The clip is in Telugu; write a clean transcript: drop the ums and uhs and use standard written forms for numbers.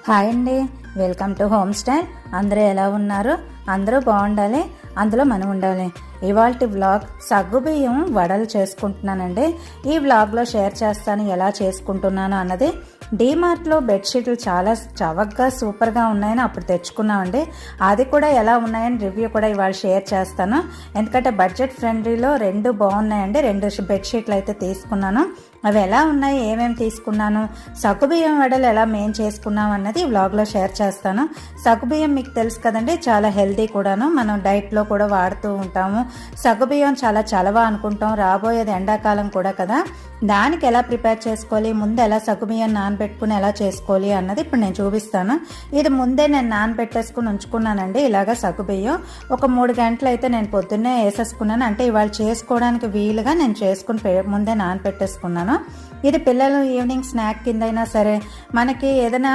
హాయ్ అండి, వెల్కమ్ టు హోమ్ స్టైల్. అందరూ ఎలా ఉన్నారు? అందరూ బాగుండాలి, అందులో మనం ఉండాలి. ఇవాల్టి వ్లాగ్ సగ్గుబియ్యం వడలు చేసుకుంటున్నానండి. ఈ వ్లాగ్లో షేర్ చేస్తాను ఎలా చేసుకుంటున్నాను అన్నది. డీమార్ట్లో బెడ్షీట్లు చాలా చవకగా సూపర్గా ఉన్నాయని అప్పుడు తెచ్చుకున్నామండి. అది కూడా ఎలా ఉన్నాయని రివ్యూ కూడా ఇవాళ షేర్ చేస్తాను. ఎందుకంటే బడ్జెట్ ఫ్రెండ్లీలో రెండు బాగున్నాయండి. రెండు బెడ్షీట్లు అయితే తీసుకున్నాను. అవి ఎలా ఉన్నాయి, ఏమేమి తీసుకున్నాను, సగ్గుబియ్యం వడలు ఎలా మేము చేసుకున్నాం అన్నది ఈ వ్లాగ్లో షేర్ చేస్తాను. సగ్గుబియ్యం మీకు తెలుసు కదండి, చాలా హెల్దీ కూడాను. మనం డైట్లో కూడా వాడుతూ ఉంటాము. సగ్గుబియ్యం చాలా చలవ అనుకుంటాం, రాబోయేది ఎండాకాలం కూడా కదా. దానికి ఎలా ప్రిపేర్ చేసుకోవాలి, ముందు ఎలా సగ్గుబియ్యం నానబెట్టుకుని ఎలా చేసుకోవాలి అన్నది ఇప్పుడు నేను చూపిస్తాను. ఇది ముందే నేను నానబెట్టేసుకుని ఉంచుకున్నానండి. ఇలాగా సగ్గుబియ్యం ఒక 3 గంటలు అయితే నేను పొద్దున్నే వేసేసుకున్నాను. అంటే ఇవాళ చేసుకోవడానికి వీలుగా నేను చేసుకుని ముందే నానబెట్టేసుకున్నాను. ఇది పిల్లలు ఈవినింగ్ స్నాక్ కింద అయినా సరే, మనకి ఏదైనా